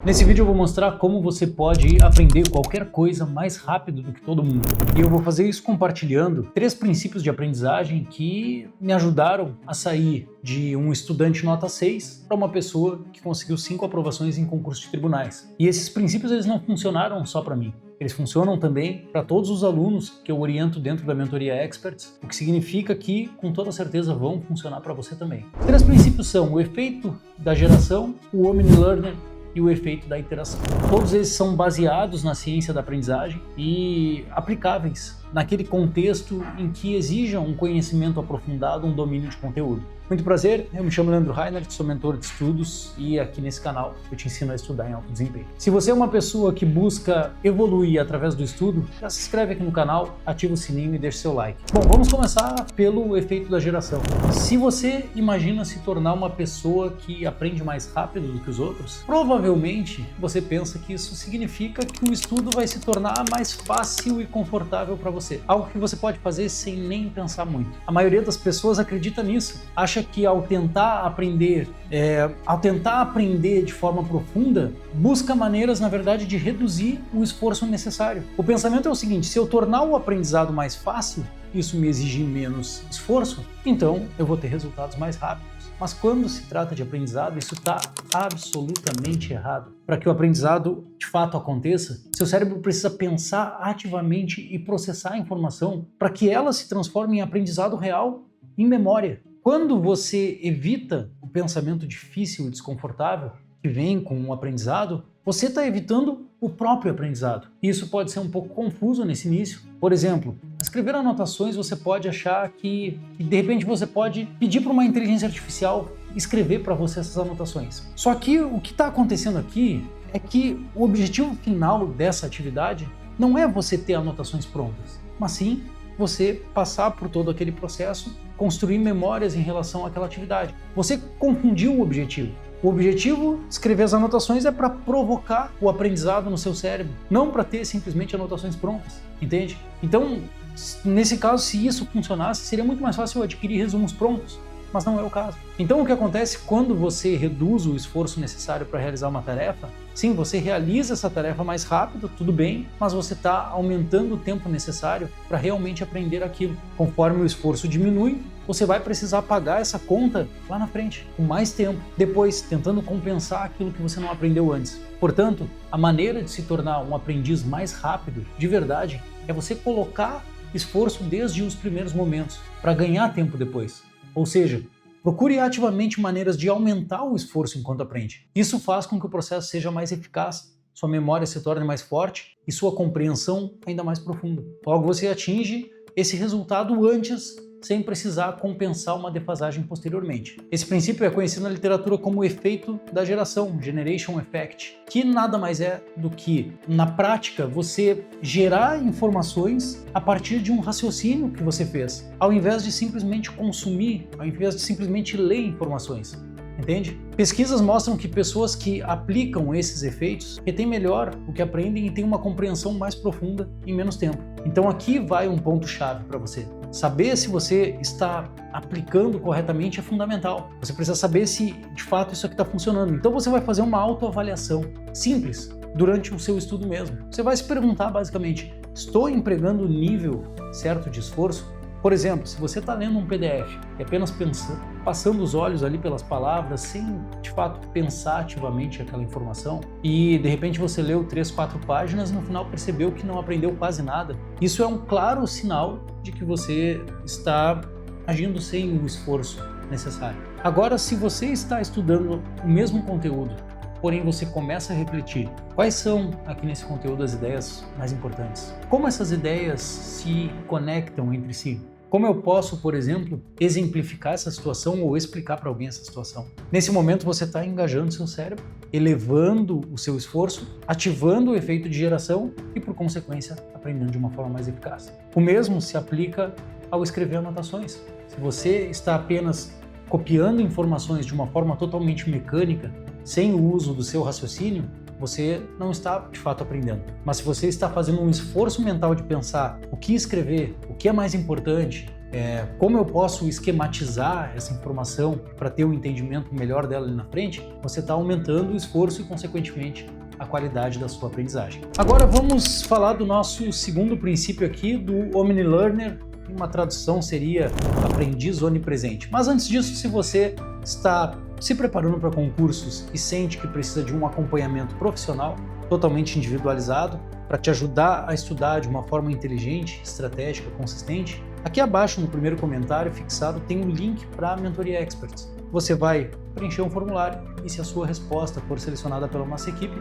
Nesse vídeo eu vou mostrar como você pode aprender qualquer coisa mais rápido do que todo mundo. E eu vou fazer isso compartilhando 3 princípios de aprendizagem que me ajudaram a sair de um estudante nota 6 para uma pessoa que conseguiu 5 aprovações em concursos de tribunais. E esses princípios eles não funcionaram só para mim. Eles funcionam também para todos os alunos que eu oriento dentro da mentoria Experts, o que significa que, com toda certeza, vão funcionar para você também. Os 3 princípios são o efeito da geração, o Omni-Learner e o efeito da iteração. Todos eles são baseados na ciência da aprendizagem e aplicáveis naquele contexto em que exija um conhecimento aprofundado, um domínio de conteúdo. Muito prazer, eu me chamo Leandro Reinhardt, sou mentor de estudos e aqui nesse canal eu te ensino a estudar em alto desempenho. Se você é uma pessoa que busca evoluir através do estudo, já se inscreve aqui no canal, ativa o sininho e deixa seu like. Bom, vamos começar pelo efeito da geração. Se você imagina se tornar uma pessoa que aprende mais rápido do que os outros, provavelmente você pensa que isso significa que o estudo vai se tornar mais fácil e confortável para você. Algo que você pode fazer sem nem pensar muito. A maioria das pessoas acredita nisso, acha que ao tentar aprender de forma profunda, busca maneiras, na verdade, de reduzir o esforço necessário. O pensamento é o seguinte: se eu tornar o aprendizado mais fácil, isso me exige menos esforço, então eu vou ter resultados mais rápidos. Mas quando se trata de aprendizado, isso está absolutamente errado. Para que o aprendizado de fato aconteça, seu cérebro precisa pensar ativamente e processar a informação para que ela se transforme em aprendizado real, em memória. Quando você evita o pensamento difícil e desconfortável que vem com o aprendizado, você está evitando o próprio aprendizado. Isso pode ser um pouco confuso nesse início. Por exemplo, escrever anotações, você pode achar que de repente você pode pedir para uma inteligência artificial escrever para você essas anotações. Só que o que está acontecendo aqui é que o objetivo final dessa atividade não é você ter anotações prontas, mas sim você passar por todo aquele processo, construir memórias em relação àquela atividade. Você confundiu o objetivo. O objetivo de escrever as anotações é para provocar o aprendizado no seu cérebro, não para ter simplesmente anotações prontas, entende? Então, nesse caso, se isso funcionasse, seria muito mais fácil eu adquirir resumos prontos, mas não é o caso. Então, o que acontece quando você reduz o esforço necessário para realizar uma tarefa? Sim, você realiza essa tarefa mais rápido, tudo bem, mas você está aumentando o tempo necessário para realmente aprender aquilo. Conforme o esforço diminui, você vai precisar pagar essa conta lá na frente, com mais tempo, depois tentando compensar aquilo que você não aprendeu antes. Portanto, a maneira de se tornar um aprendiz mais rápido, de verdade, é você colocar esforço desde os primeiros momentos, para ganhar tempo depois. Ou seja, procure ativamente maneiras de aumentar o esforço enquanto aprende. Isso faz com que o processo seja mais eficaz, sua memória se torne mais forte e sua compreensão ainda mais profunda. Logo, você atinge esse resultado antes, sem precisar compensar uma defasagem posteriormente. Esse princípio é conhecido na literatura como o efeito da geração, Generation Effect, que nada mais é do que, na prática, você gerar informações a partir de um raciocínio que você fez, ao invés de simplesmente consumir, ao invés de simplesmente ler informações. Entende? Pesquisas mostram que pessoas que aplicam esses efeitos retêm melhor o que aprendem e têm uma compreensão mais profunda em menos tempo. Então aqui vai um ponto-chave para você. Saber se você está aplicando corretamente é fundamental. Você precisa saber se de fato isso aqui está funcionando. Então você vai fazer uma autoavaliação simples durante o seu estudo mesmo. Você vai se perguntar basicamente: estou empregando o nível certo de esforço? Por exemplo, se você está lendo um PDF e apenas passando os olhos ali pelas palavras, sem de fato pensar ativamente aquela informação, e de repente você leu 3, 4 páginas e no final percebeu que não aprendeu quase nada, isso é um claro sinal de que você está agindo sem o esforço necessário. Agora, se você está estudando o mesmo conteúdo, porém você começa a refletir quais são aqui nesse conteúdo as ideias mais importantes, como essas ideias se conectam entre si, como eu posso, por exemplo, exemplificar essa situação ou explicar para alguém essa situação. Nesse momento você está engajando seu cérebro, elevando o seu esforço, ativando o efeito de geração e, por consequência, aprendendo de uma forma mais eficaz. O mesmo se aplica ao escrever anotações. Se você está apenas copiando informações de uma forma totalmente mecânica, sem o uso do seu raciocínio, você não está de fato aprendendo. Mas se você está fazendo um esforço mental de pensar o que escrever, o que é mais importante, como eu posso esquematizar essa informação para ter um entendimento melhor dela ali na frente, você está aumentando o esforço e, consequentemente, a qualidade da sua aprendizagem. Agora vamos falar do nosso segundo princípio aqui, do OmniLearner. Uma tradução seria aprendiz onipresente. Mas antes disso, se você está se preparando para concursos e sente que precisa de um acompanhamento profissional totalmente individualizado para te ajudar a estudar de uma forma inteligente, estratégica, consistente, aqui abaixo no primeiro comentário fixado tem um link para a Mentoria Experts. Você vai preencher um formulário e, se a sua resposta for selecionada pela nossa equipe,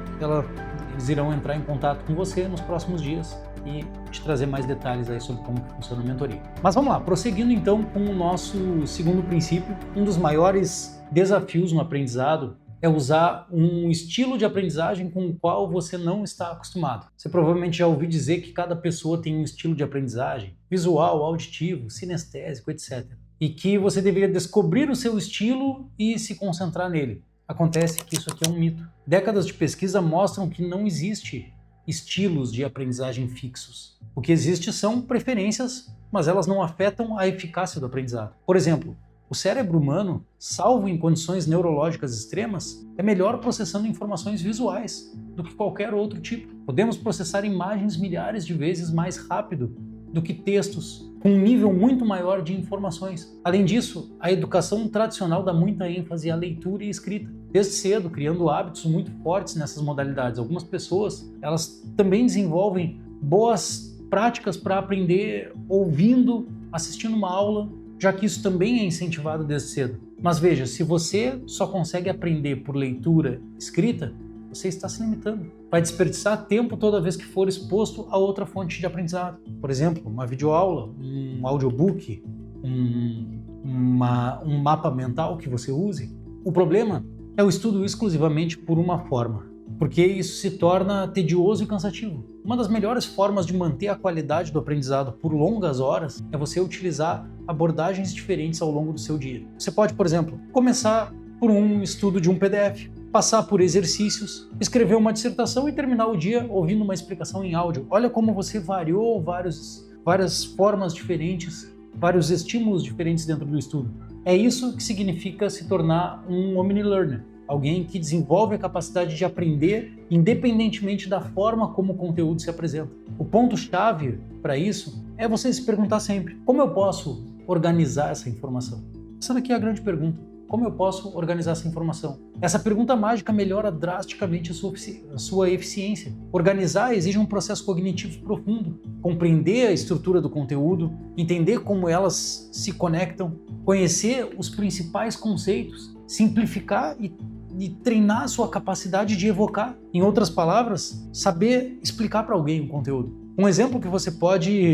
eles irão entrar em contato com você nos próximos dias e te trazer mais detalhes aí sobre como funciona a mentoria. Mas vamos lá, prosseguindo então com o nosso segundo princípio. Um dos maiores desafios no aprendizado é usar um estilo de aprendizagem com o qual você não está acostumado. Você provavelmente já ouviu dizer que cada pessoa tem um estilo de aprendizagem, visual, auditivo, sinestésico, etc. E que você deveria descobrir o seu estilo e se concentrar nele. Acontece que isso aqui é um mito. Décadas de pesquisa mostram que não existe estilos de aprendizagem fixos. O que existe são preferências, mas elas não afetam a eficácia do aprendizado. Por exemplo, o cérebro humano, salvo em condições neurológicas extremas, é melhor processando informações visuais do que qualquer outro tipo. Podemos processar imagens milhares de vezes mais rápido do que textos, com um nível muito maior de informações. Além disso, a educação tradicional dá muita ênfase à leitura e escrita, desde cedo, criando hábitos muito fortes nessas modalidades. Algumas pessoas, elas também desenvolvem boas práticas para aprender ouvindo, assistindo uma aula, já que isso também é incentivado desde cedo. Mas veja, se você só consegue aprender por leitura e escrita, você está se limitando. Vai desperdiçar tempo toda vez que for exposto a outra fonte de aprendizado. Por exemplo, uma videoaula, um audiobook, um mapa mental que você use. O problema é o estudo exclusivamente por uma forma, porque isso se torna tedioso e cansativo. Uma das melhores formas de manter a qualidade do aprendizado por longas horas é você utilizar abordagens diferentes ao longo do seu dia. Você pode, por exemplo, começar por um estudo de um PDF, passar por exercícios, escrever uma dissertação e terminar o dia ouvindo uma explicação em áudio. Olha como você variou várias formas diferentes, vários estímulos diferentes dentro do estudo. É isso que significa se tornar um OmniLearner, alguém que desenvolve a capacidade de aprender independentemente da forma como o conteúdo se apresenta. O ponto-chave para isso é você se perguntar sempre: como eu posso organizar essa informação? Essa daqui é a grande pergunta. Como eu posso organizar essa informação? Essa pergunta mágica melhora drasticamente a sua eficiência. Organizar exige um processo cognitivo profundo. Compreender a estrutura do conteúdo, entender como elas se conectam, conhecer os principais conceitos, simplificar e treinar a sua capacidade de evocar. Em outras palavras, saber explicar para alguém o conteúdo. Um exemplo que você pode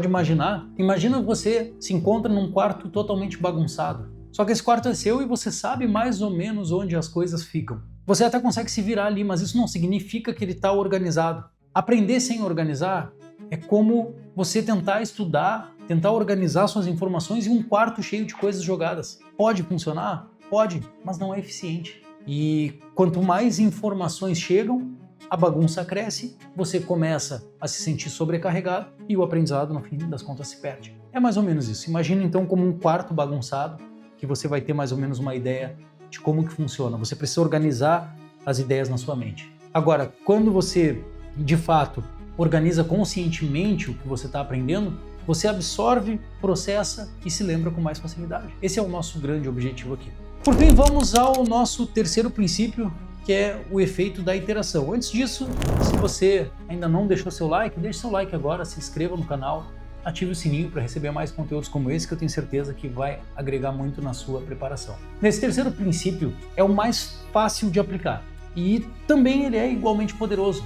imaginar, imagina você se encontra num quarto totalmente bagunçado. Só que esse quarto é seu e você sabe mais ou menos onde as coisas ficam. Você até consegue se virar ali, mas isso não significa que ele está organizado. Aprender sem organizar é como você tentar estudar, tentar organizar suas informações em um quarto cheio de coisas jogadas. Pode funcionar? Pode, mas não é eficiente. E quanto mais informações chegam, a bagunça cresce, você começa a se sentir sobrecarregado e o aprendizado, no fim das contas, se perde. É mais ou menos isso. Imagina então como um quarto bagunçado, que você vai ter mais ou menos uma ideia de como que funciona. Você precisa organizar as ideias na sua mente. Agora, quando você, de fato, organiza conscientemente o que você está aprendendo, você absorve, processa e se lembra com mais facilidade. Esse é o nosso grande objetivo aqui. Por fim, vamos ao nosso terceiro princípio, que é o efeito da iteração. Antes disso, se você ainda não deixou seu like, deixe seu like agora, se inscreva no canal, ative o sininho para receber mais conteúdos como esse, que eu tenho certeza que vai agregar muito na sua preparação. Nesse terceiro princípio, é o mais fácil de aplicar e também ele é igualmente poderoso.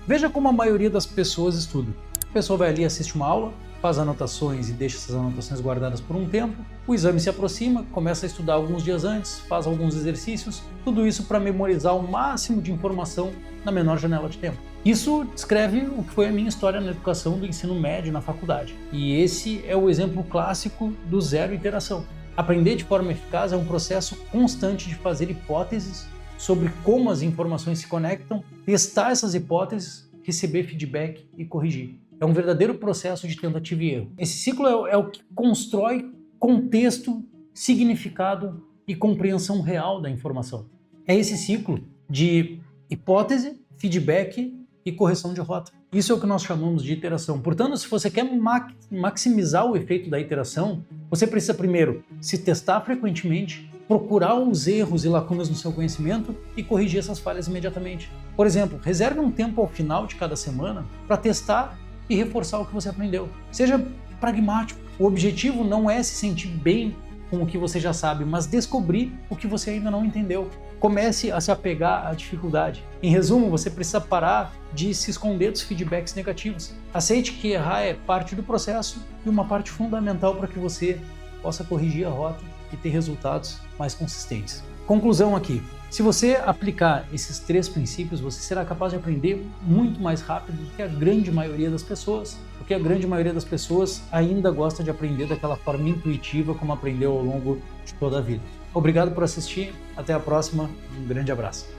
Veja como a maioria das pessoas estuda. A pessoa vai ali, assiste uma aula, faz anotações e deixa essas anotações guardadas por um tempo, o exame se aproxima, começa a estudar alguns dias antes, faz alguns exercícios, tudo isso para memorizar o máximo de informação na menor janela de tempo. Isso descreve o que foi a minha história na educação do ensino médio na faculdade. E esse é o exemplo clássico do zero iteração. Aprender de forma eficaz é um processo constante de fazer hipóteses sobre como as informações se conectam, testar essas hipóteses, receber feedback e corrigir. É um verdadeiro processo de tentativa e erro. Esse ciclo é o que constrói contexto, significado e compreensão real da informação. É esse ciclo de hipótese, feedback e correção de rota. Isso é o que nós chamamos de iteração. Portanto, se você quer maximizar o efeito da iteração, você precisa primeiro se testar frequentemente, procurar os erros e lacunas no seu conhecimento e corrigir essas falhas imediatamente. Por exemplo, reserve um tempo ao final de cada semana para testar e reforçar o que você aprendeu. Seja pragmático. O objetivo não é se sentir bem com o que você já sabe, mas descobrir o que você ainda não entendeu. Comece a se apegar à dificuldade. Em resumo, você precisa parar de se esconder dos feedbacks negativos. Aceite que errar é parte do processo e uma parte fundamental para que você possa corrigir a rota e ter resultados mais consistentes. Conclusão aqui. Se você aplicar esses 3 princípios, você será capaz de aprender muito mais rápido do que a grande maioria das pessoas, porque a grande maioria das pessoas ainda gosta de aprender daquela forma intuitiva como aprendeu ao longo de toda a vida. Obrigado por assistir, até a próxima, um grande abraço.